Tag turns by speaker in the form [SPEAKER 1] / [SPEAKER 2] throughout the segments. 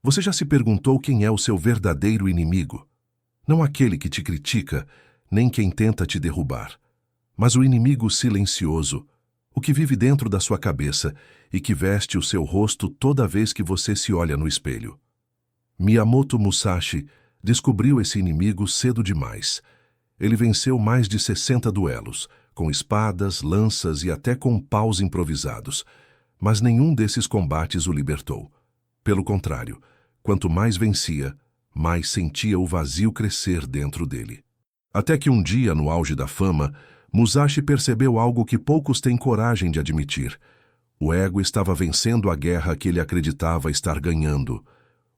[SPEAKER 1] Você já se perguntou quem é o seu verdadeiro inimigo? Não aquele que te critica, nem quem tenta te derrubar, mas o inimigo silencioso, o que vive dentro da sua cabeça e que veste o seu rosto toda vez que você se olha no espelho. Miyamoto Musashi descobriu esse inimigo cedo demais. Ele venceu mais de 60 duelos, com espadas, lanças e até com paus improvisados, mas nenhum desses combates o libertou. Pelo contrário, quanto mais vencia, mais sentia o vazio crescer dentro dele. Até que um dia, no auge da fama, Musashi percebeu algo que poucos têm coragem de admitir. O ego estava vencendo a guerra que ele acreditava estar ganhando.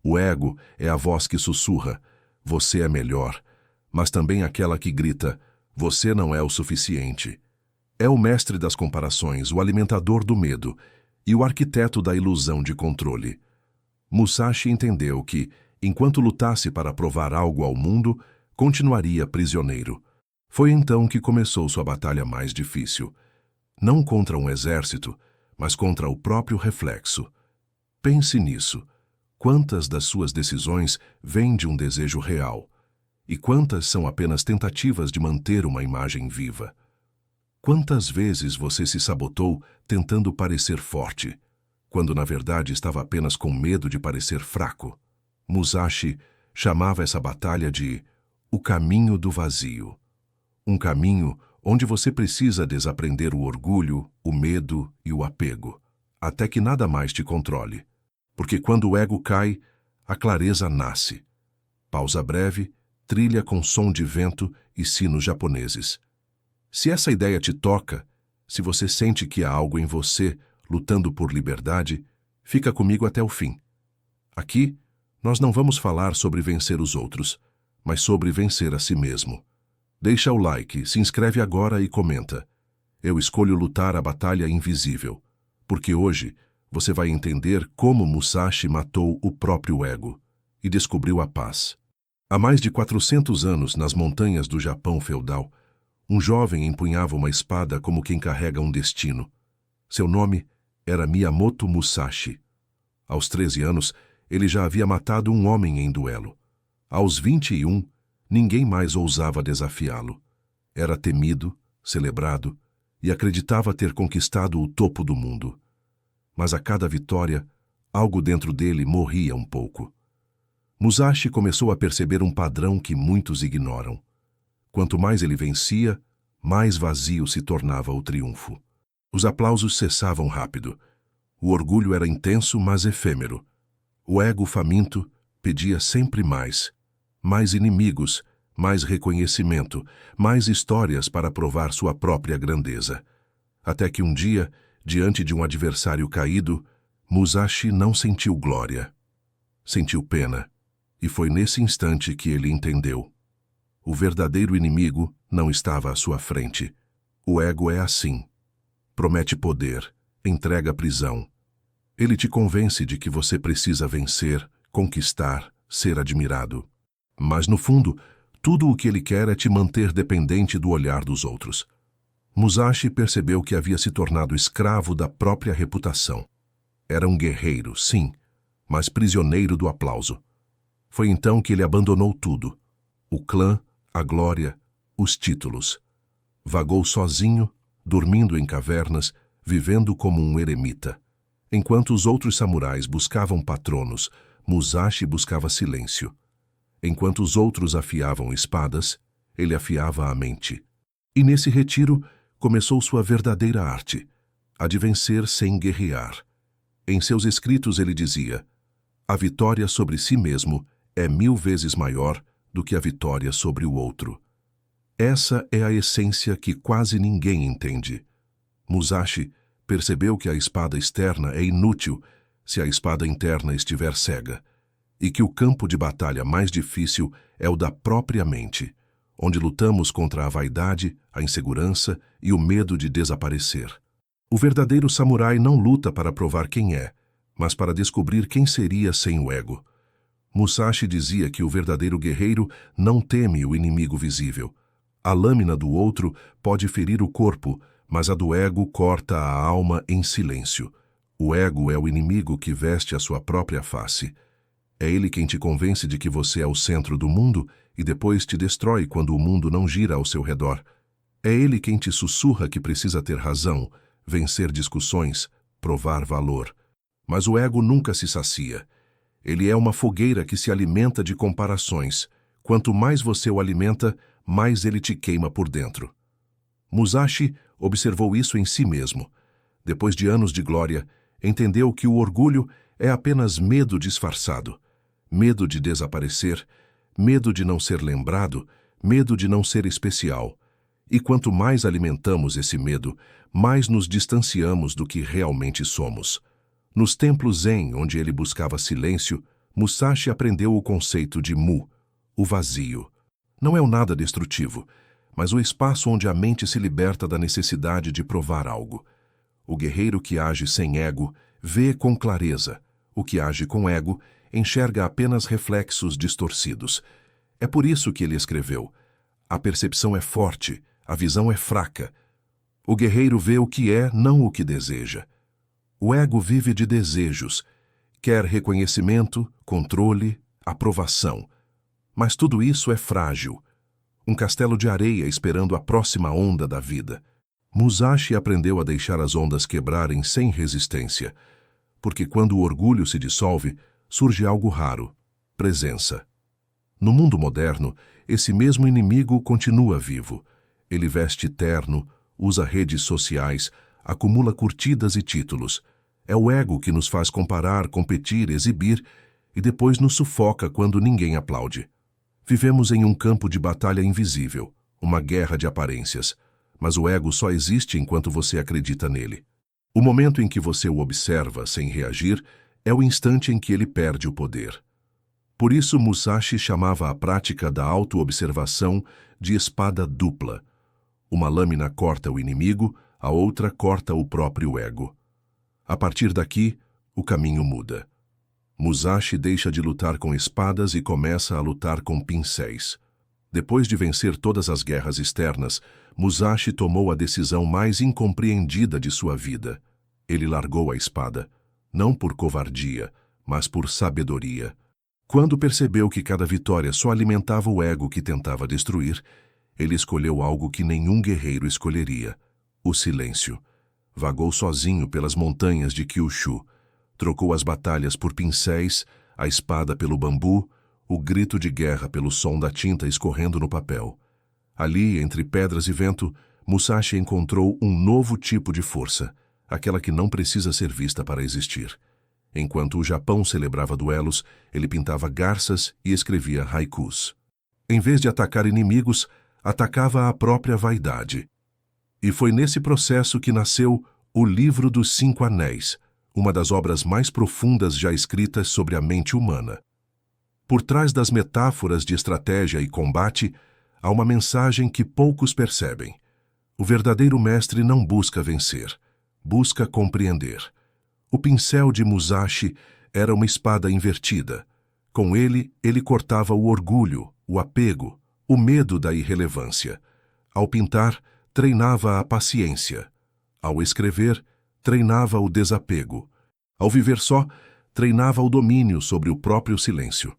[SPEAKER 1] O ego é a voz que sussurra, você é melhor, mas também aquela que grita, você não é o suficiente. É o mestre das comparações, o alimentador do medo e o arquiteto da ilusão de controle. Musashi entendeu que, enquanto lutasse para provar algo ao mundo, continuaria prisioneiro. Foi então que começou sua batalha mais difícil. Não contra um exército, mas contra o próprio reflexo. Pense nisso. Quantas das suas decisões vêm de um desejo real? E quantas são apenas tentativas de manter uma imagem viva? Quantas vezes você se sabotou tentando parecer forte, quando na verdade estava apenas com medo de parecer fraco? Musashi chamava essa batalha de o caminho do vazio. Um caminho onde você precisa desaprender o orgulho, o medo e o apego, até que nada mais te controle. Porque quando o ego cai, a clareza nasce. Pausa breve, trilha com som de vento e sinos japoneses. Se essa ideia te toca, se você sente que há algo em você lutando por liberdade, fica comigo até o fim. Aqui, nós não vamos falar sobre vencer os outros, mas sobre vencer a si mesmo. Deixa o like, se inscreve agora e comenta. Eu escolho lutar a batalha invisível, porque hoje você vai entender como Musashi matou o próprio ego e descobriu a paz. Há mais de 400 anos, nas montanhas do Japão feudal, um jovem empunhava uma espada como quem carrega um destino. Seu nome era Miyamoto Musashi. Aos 13 anos, ele já havia matado um homem em duelo. Aos 21, ninguém mais ousava desafiá-lo. Era temido, celebrado e acreditava ter conquistado o topo do mundo. Mas a cada vitória, algo dentro dele morria um pouco. Musashi começou a perceber um padrão que muitos ignoram. Quanto mais ele vencia, mais vazio se tornava o triunfo. Os aplausos cessavam rápido. O orgulho era intenso, mas efêmero. O ego faminto pedia sempre mais. Mais inimigos, mais reconhecimento, mais histórias para provar sua própria grandeza. Até que um dia, diante de um adversário caído, Musashi não sentiu glória. Sentiu pena. E foi nesse instante que ele entendeu. O verdadeiro inimigo não estava à sua frente. O ego é assim. Promete poder, entrega prisão. Ele te convence de que você precisa vencer, conquistar, ser admirado. Mas, no fundo, tudo o que ele quer é te manter dependente do olhar dos outros. Musashi percebeu que havia se tornado escravo da própria reputação. Era um guerreiro, sim, mas prisioneiro do aplauso. Foi então que ele abandonou tudo. O clã, a glória, os títulos. Vagou sozinho, dormindo em cavernas, vivendo como um eremita. Enquanto os outros samurais buscavam patronos, Musashi buscava silêncio. Enquanto os outros afiavam espadas, ele afiava a mente. E nesse retiro começou sua verdadeira arte, a de vencer sem guerrear. Em seus escritos ele dizia: a vitória sobre si mesmo é 1000 vezes maior do que a vitória sobre o outro. Essa é a essência que quase ninguém entende. Musashi percebeu que a espada externa é inútil se a espada interna estiver cega, e que o campo de batalha mais difícil é o da própria mente, onde lutamos contra a vaidade, a insegurança e o medo de desaparecer. O verdadeiro samurai não luta para provar quem é, mas para descobrir quem seria sem o ego. Musashi dizia que o verdadeiro guerreiro não teme o inimigo visível. A lâmina do outro pode ferir o corpo, mas a do ego corta a alma em silêncio. O ego é o inimigo que veste a sua própria face. É ele quem te convence de que você é o centro do mundo e depois te destrói quando o mundo não gira ao seu redor. É ele quem te sussurra que precisa ter razão, vencer discussões, provar valor. Mas o ego nunca se sacia. Ele é uma fogueira que se alimenta de comparações. Quanto mais você o alimenta, mais ele te queima por dentro. Musashi observou isso em si mesmo. Depois de anos de glória, entendeu que o orgulho é apenas medo disfarçado. Medo de desaparecer, medo de não ser lembrado, medo de não ser especial. E quanto mais alimentamos esse medo, mais nos distanciamos do que realmente somos. Nos templos Zen, onde ele buscava silêncio, Musashi aprendeu o conceito de Mu, o vazio. Não é o nada destrutivo, mas o espaço onde a mente se liberta da necessidade de provar algo. O guerreiro que age sem ego vê com clareza. O que age com ego enxerga apenas reflexos distorcidos. É por isso que ele escreveu: a percepção é forte, a visão é fraca. O guerreiro vê o que é, não o que deseja. O ego vive de desejos. Quer reconhecimento, controle, aprovação. Mas tudo isso é frágil. Um castelo de areia esperando a próxima onda da vida. Musashi aprendeu a deixar as ondas quebrarem sem resistência, porque quando o orgulho se dissolve, surge algo raro: presença. No mundo moderno, esse mesmo inimigo continua vivo. Ele veste terno, usa redes sociais, acumula curtidas e títulos. É o ego que nos faz comparar, competir, exibir e depois nos sufoca quando ninguém aplaude. Vivemos em um campo de batalha invisível, uma guerra de aparências, mas o ego só existe enquanto você acredita nele. O momento em que você o observa sem reagir é o instante em que ele perde o poder. Por isso Musashi chamava a prática da autoobservação de espada dupla. Uma lâmina corta o inimigo, a outra corta o próprio ego. A partir daqui, o caminho muda. Musashi deixa de lutar com espadas e começa a lutar com pincéis. Depois de vencer todas as guerras externas, Musashi tomou a decisão mais incompreendida de sua vida. Ele largou a espada, não por covardia, mas por sabedoria. Quando percebeu que cada vitória só alimentava o ego que tentava destruir, ele escolheu algo que nenhum guerreiro escolheria: o silêncio. Vagou sozinho pelas montanhas de Kyushu. Trocou as batalhas por pincéis, a espada pelo bambu, o grito de guerra pelo som da tinta escorrendo no papel. Ali, entre pedras e vento, Musashi encontrou um novo tipo de força, aquela que não precisa ser vista para existir. Enquanto o Japão celebrava duelos, ele pintava garças e escrevia haikus. Em vez de atacar inimigos, atacava a própria vaidade. E foi nesse processo que nasceu O Livro dos Cinco Anéis, uma das obras mais profundas já escritas sobre a mente humana. Por trás das metáforas de estratégia e combate, há uma mensagem que poucos percebem. O verdadeiro mestre não busca vencer, busca compreender. O pincel de Musashi era uma espada invertida. Com ele cortava o orgulho, o apego, o medo da irrelevância. Ao pintar, treinava a paciência. Ao escrever, treinava o desapego. Ao viver só, treinava o domínio sobre o próprio silêncio.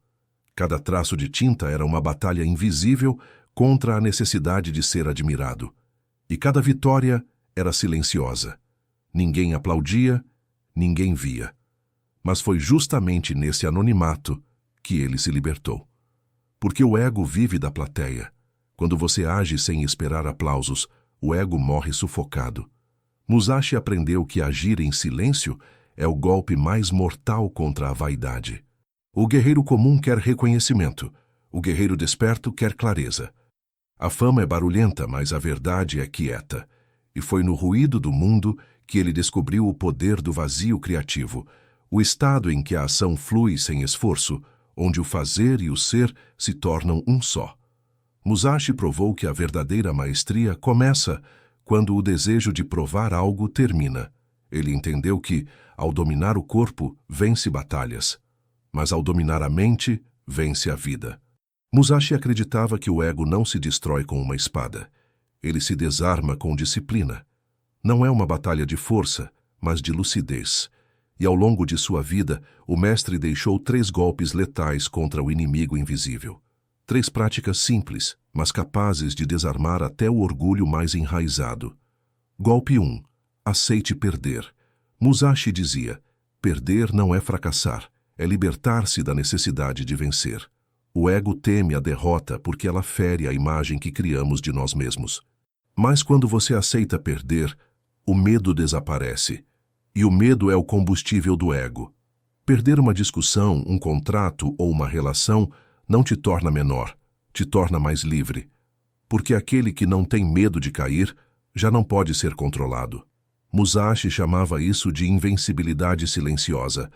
[SPEAKER 1] Cada traço de tinta era uma batalha invisível contra a necessidade de ser admirado. E cada vitória era silenciosa. Ninguém aplaudia, ninguém via. Mas foi justamente nesse anonimato que ele se libertou. Porque o ego vive da plateia. Quando você age sem esperar aplausos, o ego morre sufocado. Musashi aprendeu que agir em silêncio é o golpe mais mortal contra a vaidade. O guerreiro comum quer reconhecimento. O guerreiro desperto quer clareza. A fama é barulhenta, mas a verdade é quieta. E foi no ruído do mundo que ele descobriu o poder do vazio criativo, o estado em que a ação flui sem esforço, onde o fazer e o ser se tornam um só. Musashi provou que a verdadeira maestria começa quando o desejo de provar algo termina. Ele entendeu que, ao dominar o corpo, vence batalhas, mas ao dominar a mente, vence a vida. Musashi acreditava que o ego não se destrói com uma espada. Ele se desarma com disciplina. Não é uma batalha de força, mas de lucidez. E ao longo de sua vida, o mestre deixou 3 golpes letais contra o inimigo invisível. 3 práticas simples, mas capazes de desarmar até o orgulho mais enraizado. Golpe 1. Aceite perder. Musashi dizia: perder não é fracassar, é libertar-se da necessidade de vencer. O ego teme a derrota porque ela fere a imagem que criamos de nós mesmos. Mas quando você aceita perder, o medo desaparece. E o medo é o combustível do ego. Perder uma discussão, um contrato ou uma relação não te torna menor, te torna mais livre. Porque aquele que não tem medo de cair já não pode ser controlado. Musashi chamava isso de invencibilidade silenciosa,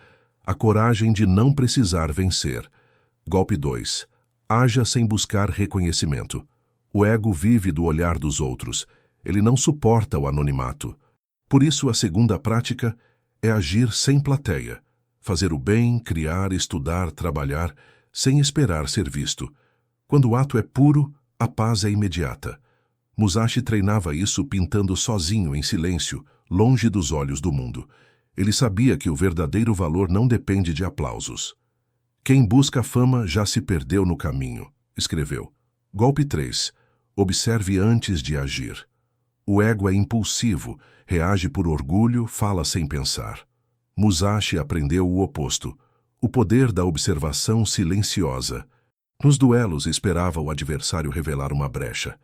[SPEAKER 1] a coragem de não precisar vencer. Golpe 2. Haja sem buscar reconhecimento. O ego vive do olhar dos outros. Ele não suporta o anonimato. Por isso, a segunda prática é agir sem plateia. Fazer o bem, criar, estudar, trabalhar, sem esperar ser visto. Quando o ato é puro, a paz é imediata. Musashi treinava isso pintando sozinho, em silêncio, longe dos olhos do mundo. Ele sabia que o verdadeiro valor não depende de aplausos. Quem busca fama já se perdeu no caminho, escreveu. Golpe 3. Observe antes de agir. O ego é impulsivo, reage por orgulho, fala sem pensar. Musashi aprendeu o oposto, o poder da observação silenciosa. Nos duelos esperava o adversário revelar uma brecha.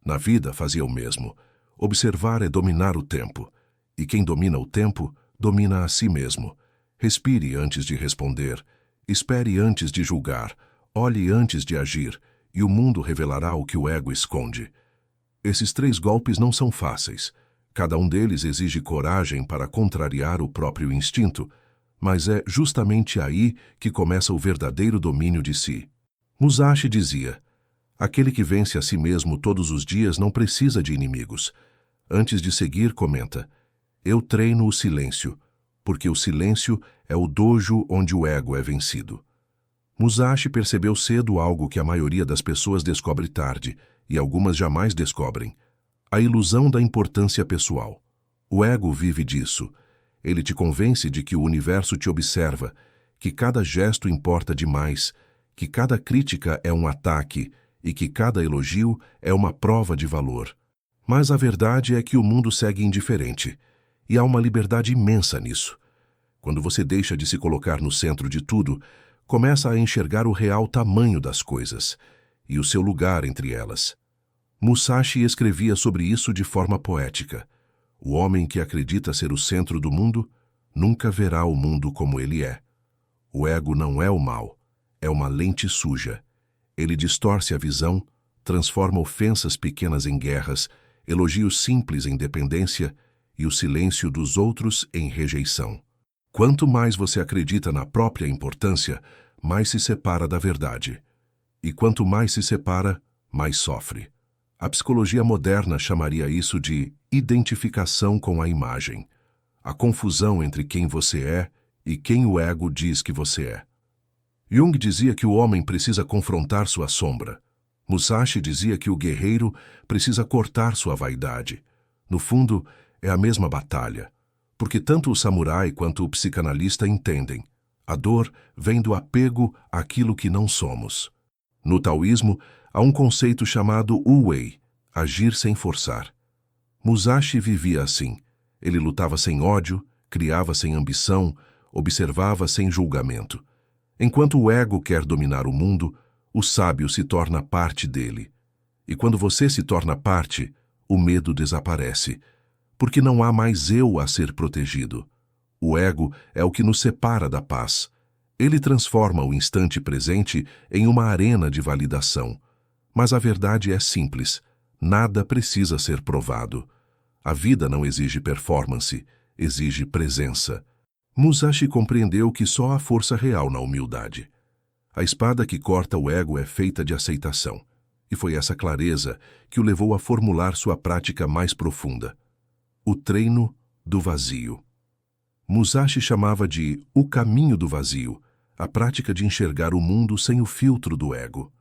[SPEAKER 1] Na vida fazia o mesmo. Observar é dominar o tempo. E quem domina o tempo, domina a si mesmo. Respire antes de responder. Espere antes de julgar. Olhe antes de agir. E o mundo revelará o que o ego esconde. Esses 3 golpes não são fáceis. Cada um deles exige coragem para contrariar o próprio instinto, mas é justamente aí que começa o verdadeiro domínio de si. Musashi dizia: aquele que vence a si mesmo todos os dias não precisa de inimigos. Antes de seguir, comenta: eu treino o silêncio, porque o silêncio é o dojo onde o ego é vencido. Musashi percebeu cedo algo que a maioria das pessoas descobre tarde, e algumas jamais descobrem: a ilusão da importância pessoal. O ego vive disso. Ele te convence de que o universo te observa, que cada gesto importa demais, que cada crítica é um ataque e que cada elogio é uma prova de valor. Mas a verdade é que o mundo segue indiferente, e há uma liberdade imensa nisso. Quando você deixa de se colocar no centro de tudo, começa a enxergar o real tamanho das coisas e o seu lugar entre elas. Musashi escrevia sobre isso de forma poética. O homem que acredita ser o centro do mundo nunca verá o mundo como ele é. O ego não é o mal, é uma lente suja. Ele distorce a visão, transforma ofensas pequenas em guerras, elogios simples em dependência e o silêncio dos outros em rejeição. Quanto mais você acredita na própria importância, mais se separa da verdade. E quanto mais se separa, mais sofre. A psicologia moderna chamaria isso de identificação com a imagem, a confusão entre quem você é e quem o ego diz que você é. Jung dizia que o homem precisa confrontar sua sombra. Musashi dizia que o guerreiro precisa cortar sua vaidade. No fundo, é a mesma batalha, porque tanto o samurai quanto o psicanalista entendem: a dor vem do apego àquilo que não somos. No taoísmo, há um conceito chamado wu-wei, agir sem forçar. Musashi vivia assim. Ele lutava sem ódio, criava sem ambição, observava sem julgamento. Enquanto o ego quer dominar o mundo, o sábio se torna parte dele. E quando você se torna parte, o medo desaparece, porque não há mais eu a ser protegido. O ego é o que nos separa da paz. Ele transforma o instante presente em uma arena de validação. Mas a verdade é simples: nada precisa ser provado. A vida não exige performance, exige presença. Musashi compreendeu que só há força real na humildade. A espada que corta o ego é feita de aceitação. E foi essa clareza que o levou a formular sua prática mais profunda: o treino do vazio. Musashi chamava de o caminho do vazio, a prática de enxergar o mundo sem o filtro do ego.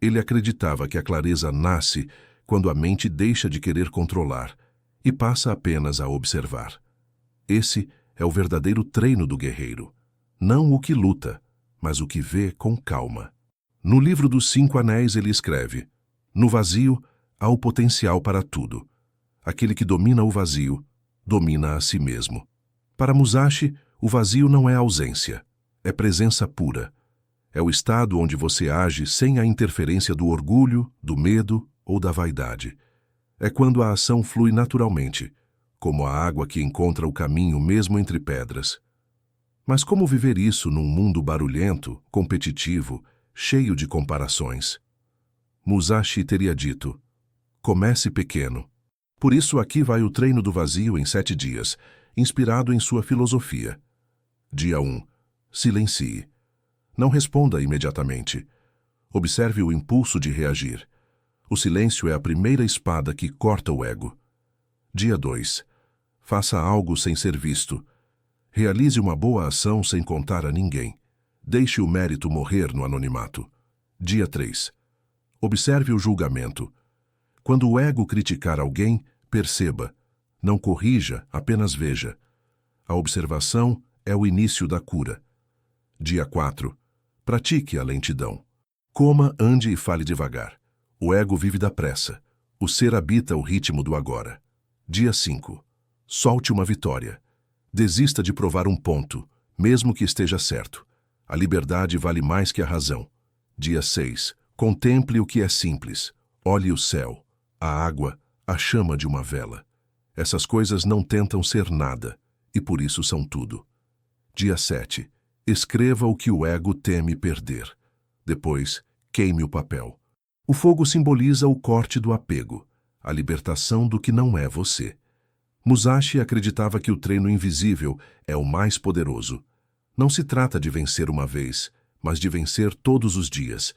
[SPEAKER 1] Ele acreditava que a clareza nasce quando a mente deixa de querer controlar e passa apenas a observar. Esse é o verdadeiro treino do guerreiro. Não o que luta, mas o que vê com calma. No livro dos 5 Anéis ele escreve: no vazio há o potencial para tudo. Aquele que domina o vazio, domina a si mesmo. Para Musashi, o vazio não é ausência, é presença pura. É o estado onde você age sem a interferência do orgulho, do medo ou da vaidade. É quando a ação flui naturalmente, como a água que encontra o caminho mesmo entre pedras. Mas como viver isso num mundo barulhento, competitivo, cheio de comparações? Musashi teria dito: comece pequeno. Por isso aqui vai o treino do vazio em 7 dias, inspirado em sua filosofia. Dia 1. Silencie. Não responda imediatamente. Observe o impulso de reagir. O silêncio é a primeira espada que corta o ego. Dia 2. Faça algo sem ser visto. Realize uma boa ação sem contar a ninguém. Deixe o mérito morrer no anonimato. Dia 3. Observe o julgamento. Quando o ego criticar alguém, perceba. Não corrija, apenas veja. A observação é o início da cura. Dia 4. Pratique a lentidão. Coma, ande e fale devagar. O ego vive da pressa. O ser habita o ritmo do agora. Dia 5. Solte uma vitória. Desista de provar um ponto, mesmo que esteja certo. A liberdade vale mais que a razão. Dia 6. Contemple o que é simples. Olhe o céu, a água, a chama de uma vela. Essas coisas não tentam ser nada, e por isso são tudo. Dia 7. Escreva o que o ego teme perder. Depois, queime o papel. O fogo simboliza o corte do apego, a libertação do que não é você. Musashi acreditava que o treino invisível é o mais poderoso. Não se trata de vencer uma vez, mas de vencer todos os dias,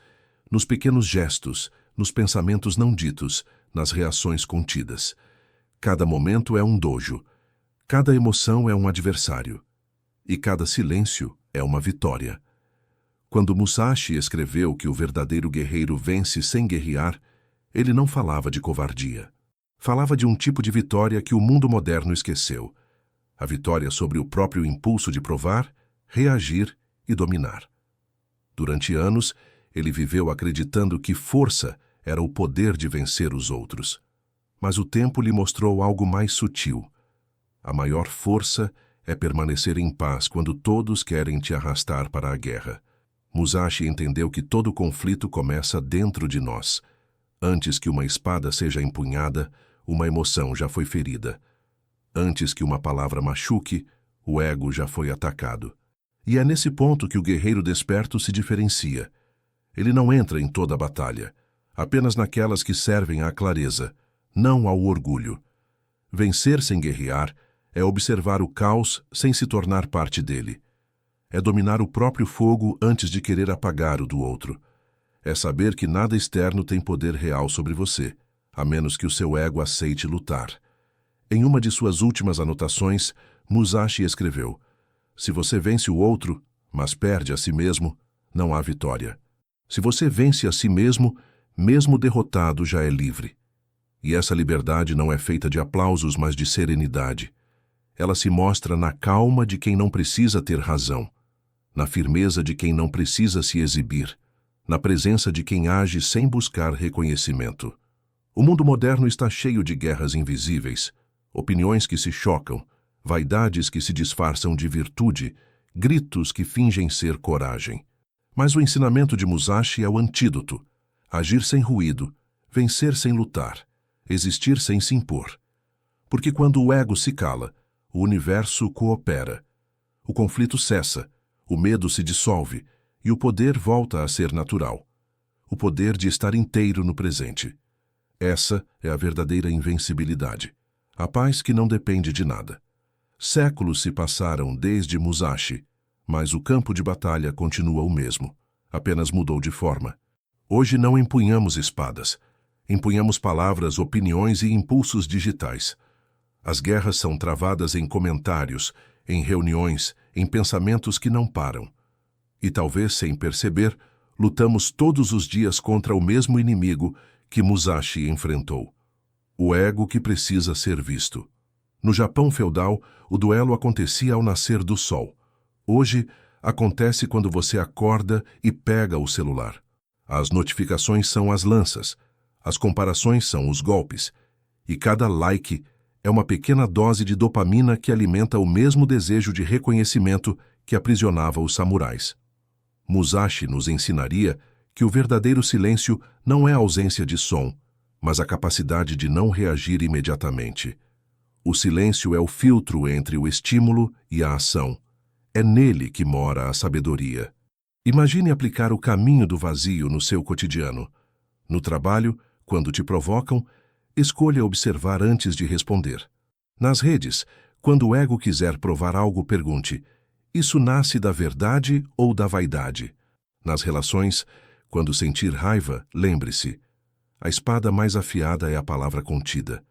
[SPEAKER 1] nos pequenos gestos, nos pensamentos não ditos, nas reações contidas. Cada momento é um dojo, cada emoção é um adversário, e cada silêncio é uma vitória. Quando Musashi escreveu que o verdadeiro guerreiro vence sem guerrear, ele não falava de covardia. Falava de um tipo de vitória que o mundo moderno esqueceu. A vitória sobre o próprio impulso de provar, reagir e dominar. Durante anos, ele viveu acreditando que força era o poder de vencer os outros. Mas o tempo lhe mostrou algo mais sutil. A maior força é permanecer em paz quando todos querem te arrastar para a guerra. Musashi entendeu que todo conflito começa dentro de nós. Antes que uma espada seja empunhada, uma emoção já foi ferida. Antes que uma palavra machuque, o ego já foi atacado. E é nesse ponto que o guerreiro desperto se diferencia. Ele não entra em toda a batalha, apenas naquelas que servem à clareza, não ao orgulho. Vencer sem guerrear é observar o caos sem se tornar parte dele. É dominar o próprio fogo antes de querer apagar o do outro. É saber que nada externo tem poder real sobre você, a menos que o seu ego aceite lutar. Em uma de suas últimas anotações, Musashi escreveu: se você vence o outro, mas perde a si mesmo, não há vitória. Se você vence a si mesmo, mesmo derrotado já é livre. E essa liberdade não é feita de aplausos, mas de serenidade. Ela se mostra na calma de quem não precisa ter razão, na firmeza de quem não precisa se exibir, na presença de quem age sem buscar reconhecimento. O mundo moderno está cheio de guerras invisíveis, opiniões que se chocam, vaidades que se disfarçam de virtude, gritos que fingem ser coragem. Mas o ensinamento de Musashi é o antídoto: agir sem ruído, vencer sem lutar, existir sem se impor. Porque quando o ego se cala, o universo coopera. O conflito cessa, o medo se dissolve e o poder volta a ser natural. O poder de estar inteiro no presente. Essa é a verdadeira invencibilidade. A paz que não depende de nada. Séculos se passaram desde Musashi, mas o campo de batalha continua o mesmo, apenas mudou de forma. Hoje não empunhamos espadas, empunhamos palavras, opiniões e impulsos digitais. As guerras são travadas em comentários, em reuniões, em pensamentos que não param. E talvez sem perceber, lutamos todos os dias contra o mesmo inimigo que Musashi enfrentou. O ego que precisa ser visto. No Japão feudal, o duelo acontecia ao nascer do sol. Hoje, acontece quando você acorda e pega o celular. As notificações são as lanças, as comparações são os golpes, e cada like é uma pequena dose de dopamina que alimenta o mesmo desejo de reconhecimento que aprisionava os samurais. Musashi nos ensinaria que o verdadeiro silêncio não é a ausência de som, mas a capacidade de não reagir imediatamente. O silêncio é o filtro entre o estímulo e a ação. É nele que mora a sabedoria. Imagine aplicar o caminho do vazio no seu cotidiano. No trabalho, quando te provocam, escolha observar antes de responder. Nas redes, quando o ego quiser provar algo, pergunte: isso nasce da verdade ou da vaidade? Nas relações, quando sentir raiva, lembre-se: a espada mais afiada é a palavra contida.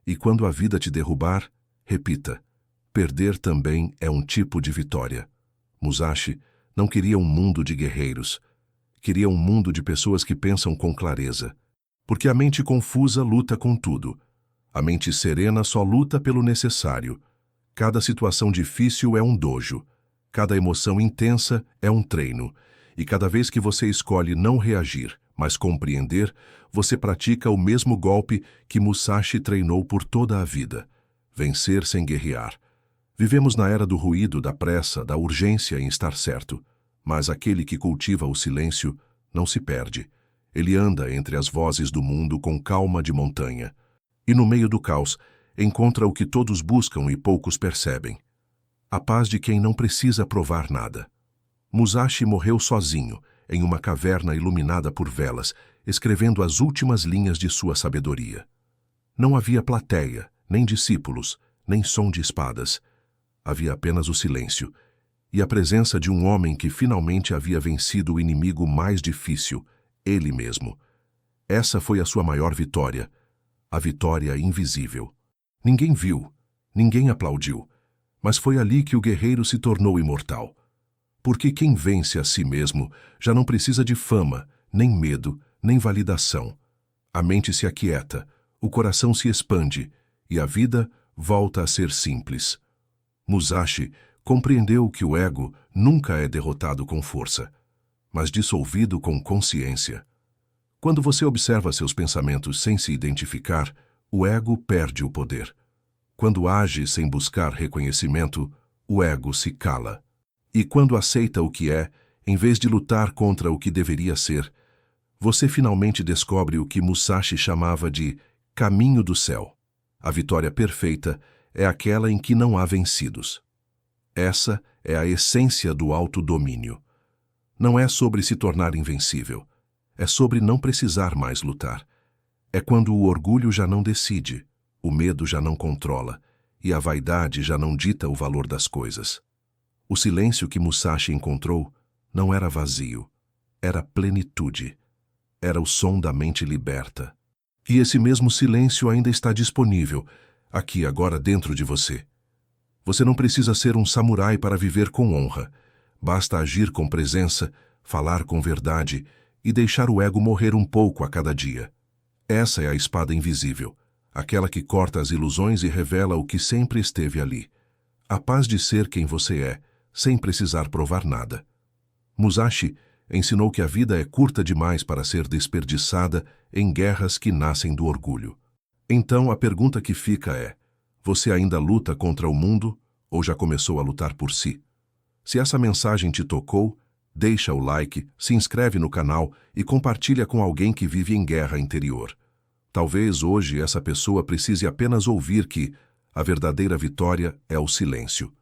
[SPEAKER 1] E quando a vida te derrubar, repita: perder também é um tipo de vitória. Musashi não queria um mundo de guerreiros. Queria um mundo de pessoas que pensam com clareza. Porque a mente confusa luta com tudo. A mente serena só luta pelo necessário. Cada situação difícil é um dojo. Cada emoção intensa é um treino. E cada vez que você escolhe não reagir, mas compreender, você pratica o mesmo golpe que Musashi treinou por toda a vida: vencer sem guerrear. Vivemos na era do ruído, da pressa, da urgência em estar certo. Mas aquele que cultiva o silêncio não se perde. Ele anda entre as vozes do mundo com calma de montanha. E no meio do caos, encontra o que todos buscam e poucos percebem: a paz de quem não precisa provar nada. Musashi morreu sozinho, em uma caverna iluminada por velas, escrevendo as últimas linhas de sua sabedoria. Não havia plateia, nem discípulos, nem som de espadas. Havia apenas o silêncio e a presença de um homem que finalmente havia vencido o inimigo mais difícil, ele mesmo. Essa foi a sua maior vitória, a vitória invisível. Ninguém viu, ninguém aplaudiu, mas foi ali que o guerreiro se tornou imortal. Porque quem vence a si mesmo já não precisa de fama, nem medo, nem validação. A mente se aquieta, o coração se expande e a vida volta a ser simples. Musashi compreendeu que o ego nunca é derrotado com força, mas dissolvido com consciência. Quando você observa seus pensamentos sem se identificar, o ego perde o poder. Quando age sem buscar reconhecimento, o ego se cala. E quando aceita o que é, em vez de lutar contra o que deveria ser, você finalmente descobre o que Musashi chamava de caminho do céu. A vitória perfeita é aquela em que não há vencidos. Essa é a essência do autodomínio. Não é sobre se tornar invencível. É sobre não precisar mais lutar. É quando o orgulho já não decide, o medo já não controla e a vaidade já não dita o valor das coisas. O silêncio que Musashi encontrou não era vazio, era plenitude. Era o som da mente liberta. E esse mesmo silêncio ainda está disponível, aqui agora dentro de você. Você não precisa ser um samurai para viver com honra. Basta agir com presença, falar com verdade e deixar o ego morrer um pouco a cada dia. Essa é a espada invisível, aquela que corta as ilusões e revela o que sempre esteve ali. A paz de ser quem você é, sem precisar provar nada. Musashi ensinou que a vida é curta demais para ser desperdiçada em guerras que nascem do orgulho. Então a pergunta que fica é: você ainda luta contra o mundo ou já começou a lutar por si? Se essa mensagem te tocou, deixa o like, se inscreve no canal e compartilha com alguém que vive em guerra interior. Talvez hoje essa pessoa precise apenas ouvir que a verdadeira vitória é o silêncio.